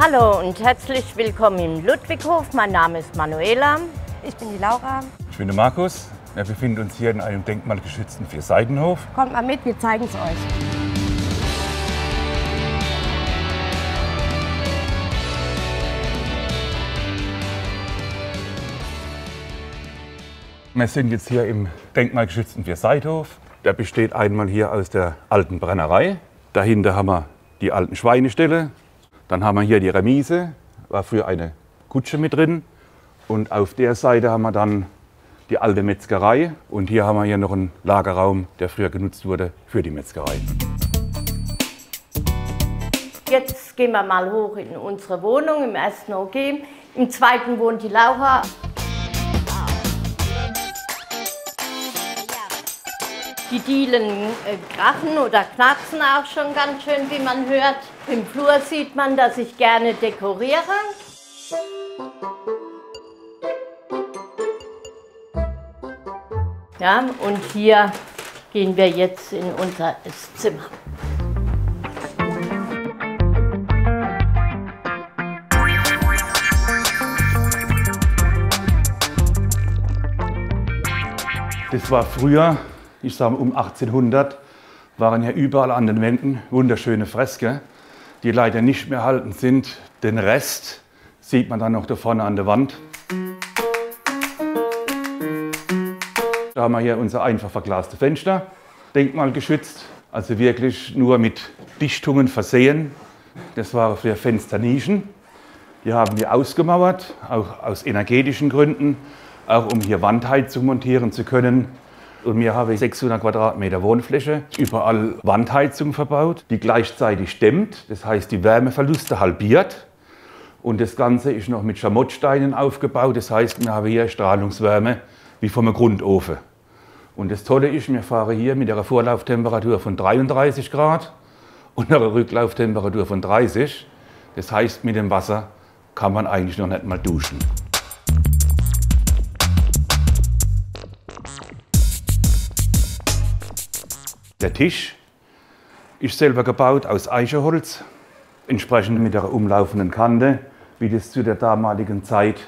Hallo und herzlich willkommen im Ludwighof. Mein Name ist Manuela. Ich bin die Laura. Ich bin der Markus. Wir befinden uns hier in einem denkmalgeschützten Vierseitenhof. Kommt mal mit, wir zeigen es euch. Wir sind jetzt hier im denkmalgeschützten Vierseitenhof. Der besteht einmal hier aus der alten Brennerei. Dahinter haben wir die alten Schweineställe. Dann haben wir hier die Remise, war früher eine Kutsche mit drin. Und auf der Seite haben wir dann die alte Metzgerei. Und hier haben wir hier noch einen Lagerraum, der früher genutzt wurde für die Metzgerei. Jetzt gehen wir mal hoch in unsere Wohnung im ersten OG. Im zweiten wohnt die Laura. Die Dielen krachen oder knarzen auch schon ganz schön, wie man hört. Im Flur sieht man, dass ich gerne dekoriere. Ja, und hier gehen wir jetzt in unser Esszimmer. Das war früher, ich sage um 1800, waren ja überall an den Wänden wunderschöne Fresken, die leider nicht mehr erhalten sind. Den Rest sieht man dann noch da vorne an der Wand. Da haben wir hier unser einfach verglaste Fenster, denkmalgeschützt, also wirklich nur mit Dichtungen versehen. Das waren für Fensternischen. Die haben wir ausgemauert, auch aus energetischen Gründen, auch um hier Wandheizung montieren zu können. Und wir haben 600 Quadratmeter Wohnfläche, überall Wandheizung verbaut, die gleichzeitig dämmt, das heißt die Wärmeverluste halbiert. Und das Ganze ist noch mit Schamottsteinen aufgebaut, das heißt wir haben hier Strahlungswärme wie vom Grundofen. Und das Tolle ist, wir fahren hier mit einer Vorlauftemperatur von 33 Grad und einer Rücklauftemperatur von 30. Das heißt, mit dem Wasser kann man eigentlich noch nicht mal duschen. Der Tisch ist selber gebaut aus Eichenholz, entsprechend mit der umlaufenden Kante, wie das zu der damaligen Zeit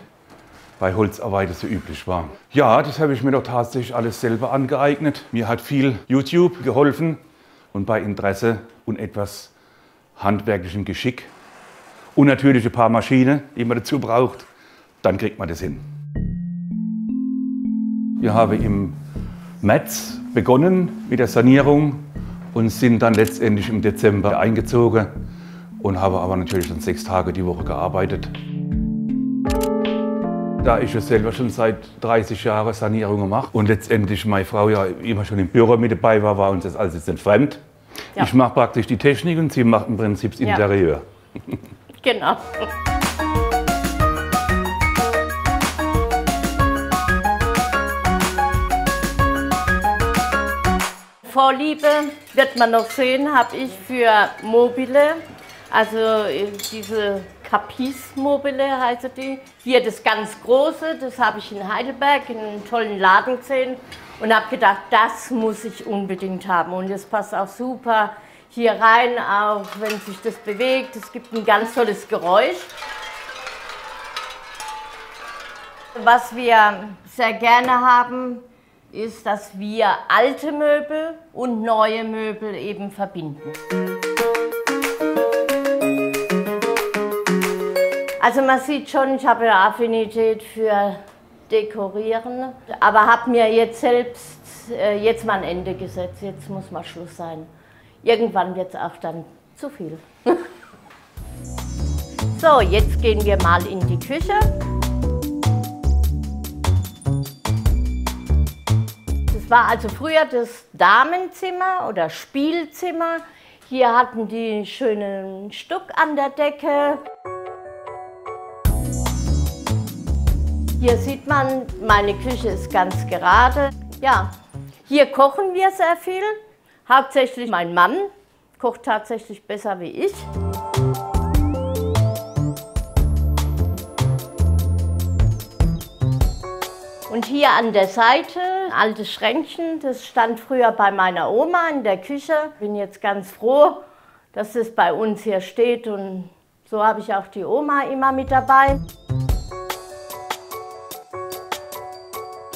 bei Holzarbeiten so üblich war. Ja, das habe ich mir doch tatsächlich alles selber angeeignet. Mir hat viel YouTube geholfen und bei Interesse und etwas handwerklichem Geschick und natürlich ein paar Maschinen, die man dazu braucht, dann kriegt man das hin. Wir haben im März begonnen mit der Sanierung und sind dann letztendlich im Dezember eingezogen und haben aber natürlich dann 6 Tage die Woche gearbeitet. Da ich ja selber schon seit 30 Jahren Sanierung gemacht und letztendlich meine Frau ja immer schon im Büro mit dabei war uns das alles jetzt nicht fremd. Ja. Ich mache praktisch die Technik und sie macht im Prinzip das Interieur. Genau. Vorliebe, wird man noch sehen, habe ich für Mobile, also diese Capis-Mobile heißt die. Hier das ganz große, das habe ich in Heidelberg in einem tollen Laden gesehen und habe gedacht, das muss ich unbedingt haben. Und das passt auch super hier rein, auch wenn sich das bewegt. Es gibt ein ganz tolles Geräusch. Was wir sehr gerne haben, ist, dass wir alte Möbel und neue Möbel eben verbinden. Also man sieht schon, ich habe eine Affinität für Dekorieren, aber habe mir jetzt selbst jetzt mal ein Ende gesetzt. Jetzt muss mal Schluss sein. Irgendwann wird es auch dann zu viel. So, jetzt gehen wir mal in die Küche. Das war also früher das Damenzimmer oder Spielzimmer. Hier hatten die schönen Stuck an der Decke. Hier sieht man, meine Küche ist ganz gerade. Ja, hier kochen wir sehr viel. Hauptsächlich mein Mann kocht tatsächlich besser wie ich. Und hier an der Seite, ein altes Schränkchen, das stand früher bei meiner Oma in der Küche. Bin jetzt ganz froh, dass es bei uns hier steht und So habe ich auch die Oma immer mit dabei.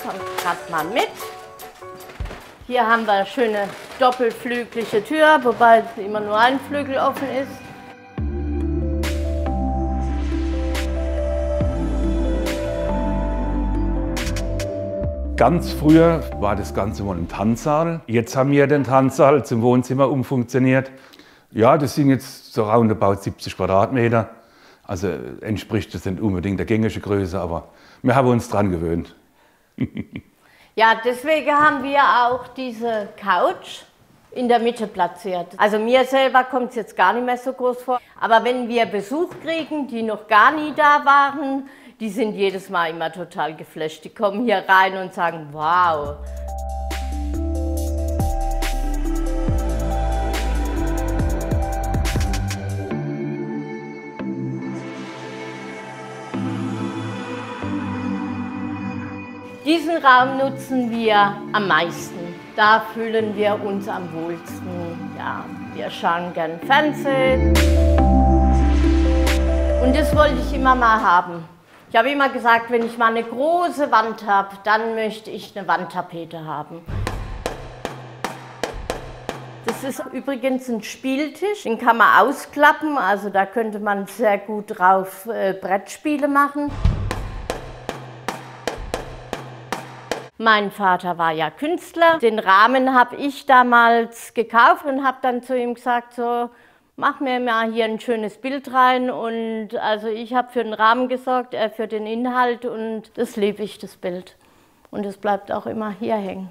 Kommt gerade mal mit. Hier haben wir eine schöne doppelflügelige Tür, wobei immer nur ein Flügel offen ist. Ganz früher war das Ganze mal ein Tanzsaal. Jetzt haben wir den Tanzsaal zum Wohnzimmer umfunktioniert. Ja, das sind jetzt so roundabout 70 Quadratmeter. Also entspricht das nicht unbedingt der gängigen Größe, aber wir haben uns dran gewöhnt. Ja, deswegen haben wir auch diese Couch in der Mitte platziert. Also mir selber kommt es jetzt gar nicht mehr so groß vor. Aber wenn wir Besuch kriegen, die noch gar nie da waren, die sind jedes Mal immer total geflasht. Die kommen hier rein und sagen, wow. Diesen Raum nutzen wir am meisten. Da fühlen wir uns am wohlsten. Ja, wir schauen gern Fernsehen. Und das wollte ich immer mal haben. Ich habe immer gesagt, wenn ich mal eine große Wand habe, dann möchte ich eine Wandtapete haben. Das ist übrigens ein Spieltisch, den kann man ausklappen, also da könnte man sehr gut drauf Brettspiele machen. Mein Vater war ja Künstler. Den Rahmen habe ich damals gekauft und habe dann zu ihm gesagt, so, mach mir mal hier ein schönes Bild rein. Und also ich habe für den Rahmen gesorgt, er für den Inhalt und das liebe ich, das Bild. Und es bleibt auch immer hier hängen.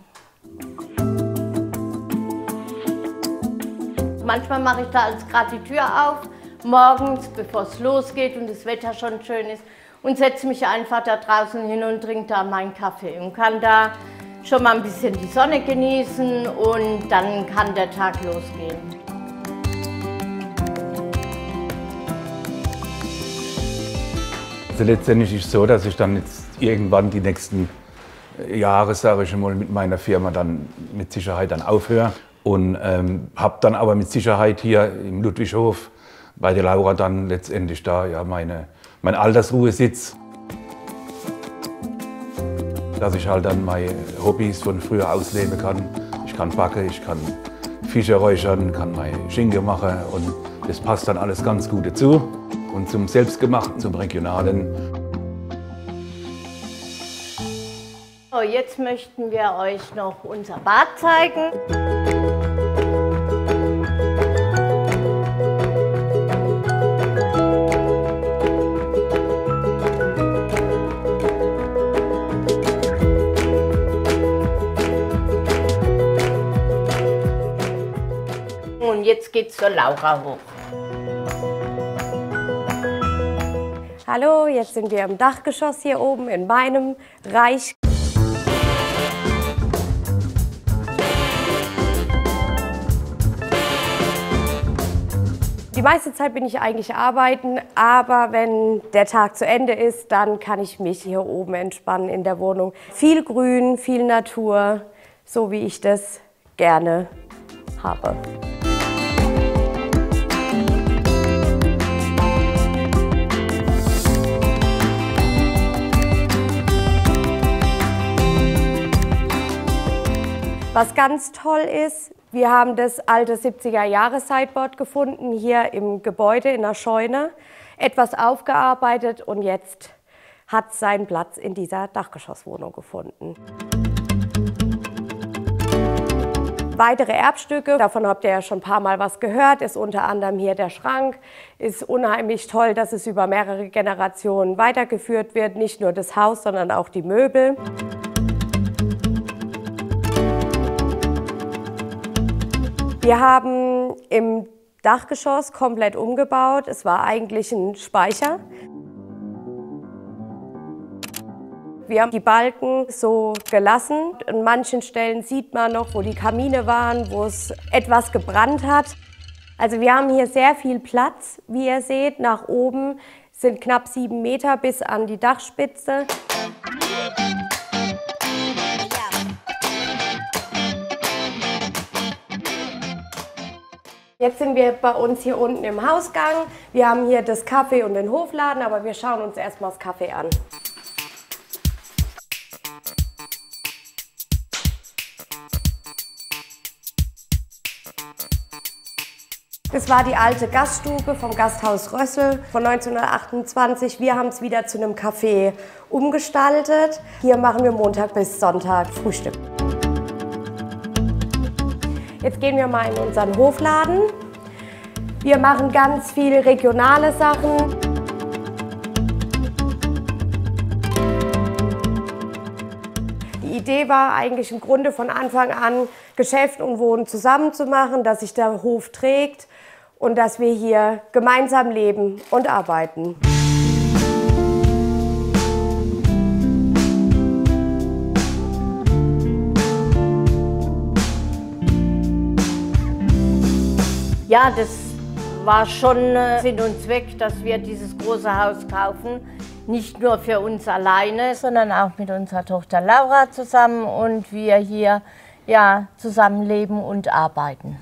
Manchmal mache ich da als gerade die Tür auf, morgens, bevor es losgeht und das Wetter schon schön ist. Und setze mich einfach da draußen hin und trinke da meinen Kaffee und kann da schon mal ein bisschen die Sonne genießen und dann kann der Tag losgehen. Also letztendlich ist es so, dass ich dann jetzt irgendwann die nächsten Jahre, sage ich mal, mit meiner Firma dann mit Sicherheit dann aufhöre und habe dann aber mit Sicherheit hier im Ludwigshof bei der Laura dann letztendlich da ja mein Altersruhesitz, dass ich halt dann meine Hobbys von früher ausleben kann. Ich kann backen, ich kann Fische räuchern, kann meine Schinken machen und das passt dann alles ganz gut dazu. Und zum Selbstgemachten, zum Regionalen. So, jetzt möchten wir euch noch unser Bad zeigen. Und jetzt geht's zur Laura hoch. Hallo, jetzt sind wir im Dachgeschoss hier oben in meinem Reich. Die meiste Zeit bin ich eigentlich arbeiten, aber wenn der Tag zu Ende ist, dann kann ich mich hier oben entspannen in der Wohnung. Viel Grün, viel Natur, so wie ich das gerne habe. Was ganz toll ist, wir haben das alte 70er-Jahre-Sideboard gefunden, hier im Gebäude in der Scheune, etwas aufgearbeitet und jetzt hat es seinen Platz in dieser Dachgeschosswohnung gefunden. Weitere Erbstücke, davon habt ihr ja schon ein paar Mal was gehört, ist unter anderem hier der Schrank. Ist unheimlich toll, dass es über mehrere Generationen weitergeführt wird, nicht nur das Haus, sondern auch die Möbel. Wir haben im Dachgeschoss komplett umgebaut. Es war eigentlich ein Speicher. Wir haben die Balken so gelassen. An manchen Stellen sieht man noch, wo die Kamine waren, wo es etwas gebrannt hat. Also wir haben hier sehr viel Platz, wie ihr seht. Nach oben sind knapp 7 Meter bis an die Dachspitze. Jetzt sind wir bei uns hier unten im Hausgang. Wir haben hier das Café und den Hofladen, aber wir schauen uns erstmal das Café an. Das war die alte Gaststube vom Gasthaus Rössel von 1928. Wir haben es wieder zu einem Café umgestaltet. Hier machen wir Montag bis Sonntag Frühstück. Jetzt gehen wir mal in unseren Hofladen. Wir machen ganz viele regionale Sachen. Die Idee war eigentlich im Grunde von Anfang an, Geschäft und Wohnen zusammen zu machen, dass sich der Hof trägt und dass wir hier gemeinsam leben und arbeiten. Ja, das war schon Sinn und Zweck, dass wir dieses große Haus kaufen. Nicht nur für uns alleine, sondern auch mit unserer Tochter Laura zusammen und wir hier ja, zusammenleben und arbeiten.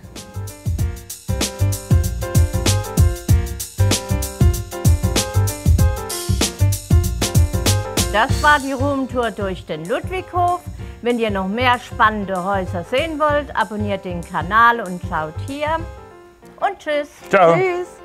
Das war die Roomtour durch den Ludwighof. Wenn ihr noch mehr spannende Häuser sehen wollt, abonniert den Kanal und schaut hier. Und tschüss. Ciao. Tschüss.